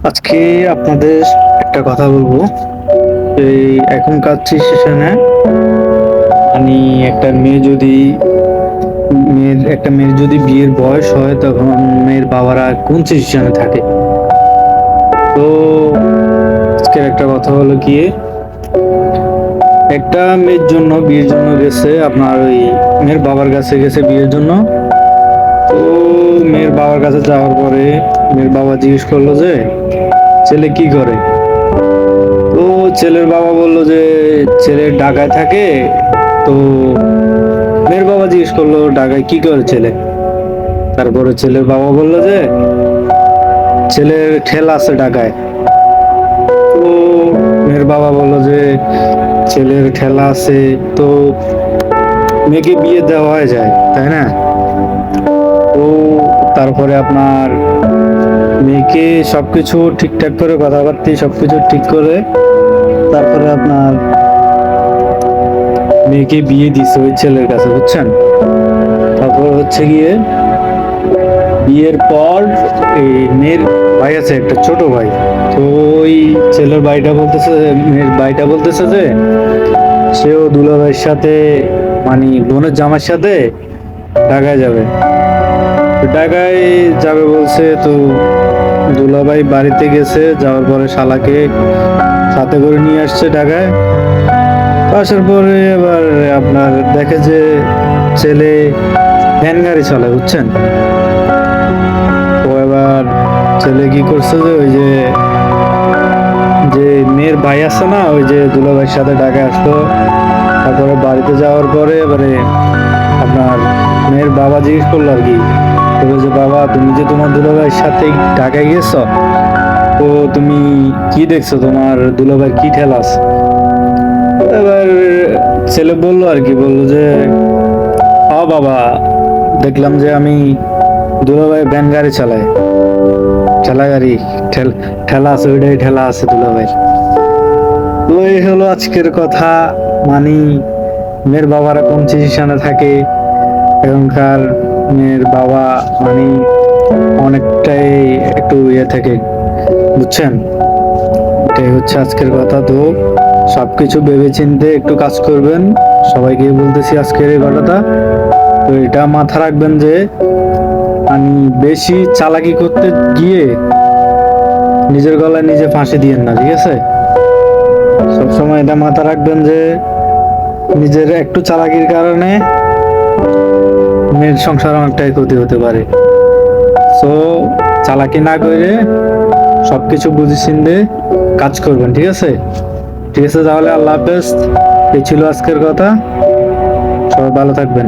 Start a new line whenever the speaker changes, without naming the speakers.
আজকে আপনাদের একটা কথা বলবো। এই এখনকার সিচুয়েশনে মানে একটা মেয়ের যদি বিয়ের বয়স হয় তখন মেয়ের বাবারা কোন সিচুয়েশনে থাকে। তো আজকের একটা কথা হলো কি, একটা মেয়ের জন্য বিয়ের জন্য গেছে, আপনার ওই মেয়ের বাবার কাছে গেছে বিয়ের জন্য। তো মেয়ের বাবার কাছে যাওয়ার পরে মেয়ের বাবা জিজ্ঞেস করলো যে ছেলে কি করে। তো ছেলের বাবা বলল যে ছেলে ঢাকায় থাকে। তো মেয়ের বাবা জিজ্ঞেস করলো ঢাকায় কি করে ছেলে। তারপরে ছেলের বাবা বলল যে ছেলের ঠেলা আছে ঢাকায়। তো মেয়ের বাবা বলল যে ছেলের ঠেলা আছে, তো মেয়েকে বিয়ে দেওয়া হয়ে যায় তাই না। তো তারপরে আপনার মেয়েকে সবকিছু ঠিকঠাক করে কথাবার্তা সবকিছু ঠিক করে তারপরে আপনার মেয়েকে বিয়ে দিছে ওই ছেলের কাছে, বুঝছেন। তারপর হচ্ছে গিয়ে বিয়ের পর এই মেয়ের ভাই আছে একটা ছোট ভাই। তো ওই ছেলের মেয়ের ভাইটা বলতেছে যে সেও দুলাভাইয়ের সাথে মানে বোনের জামার সাথে ঢাকায় যাবে। তো ঢাকায় যাবে বলছে। তো দুলাভাই বাড়িতে গেছে, যাওয়ার পরে শালাকে সাথে করে নিয়ে আসছে ঢাকায়। তো আসার পরে এবার আপনার দেখে যে ছেলে ভ্যান গাড়ি চালায়, বুঝছেন। তো এবার ছেলে কি করছে যে ওই যে যে মেয়ের ভাই আছে না, ওই যে দুলাভাইয়ের সাথে ঢাকায় আসলো। তারপরে বাড়িতে যাওয়ার পরে এবারে আপনার মেয়ের বাবা জিজ্ঞেস করলো আর কি, বললো যে বাবা তুমি যে তোমার দুলাভাইয়ের সাথে ঢাকায় গেছো, তো তুমি কি দেখছো, তোমার দুলাভাইয়ের কি ঠেলা আছে। এবার ছেলে বললো আর কি, বললো যে বাবা দেখলাম যে আমি দুলাভাই ভ্যান গাড়ি চালায়, ঠেলা গাড়ি ঠেলা আছে, ওইটাই ঠেলা আছে দুলাভাই। তো এই হলো আজকের কথা। মানে মেয়ের বাবারা কোন সিচুয়েশনে থাকে। এখনকার মেয়ের বাবা মানে অনেকটাই একটু ইয়ে থাকে, বুঝছেন। এটাই হচ্ছে আজকের কথা। তো সবকিছু ভেবে চিন্তে একটু কাজ করবেন, সবাইকে বলতেছি আজকের এই কথাটা। তো এটা মাথা রাখবেন যে মানে বেশি চালাকি করতে গিয়ে নিজের গলায় নিজে ফাঁসি দিয়েন না, ঠিক আছে। সবসময় এটা মাথা রাখবেন যে নিজের একটু চালাকির কারণে মেয়ের সংসার অনেকটাই ক্ষতি হতে পারে। তো চালাকি না করে সবকিছু বুঝে চিন্তে কাজ করবেন, ঠিক আছে। ঠিক আছে, তাহলে আল্লাহ হাফেজ। এই ছিল আজকের কথা। সবাই ভালো থাকবেন।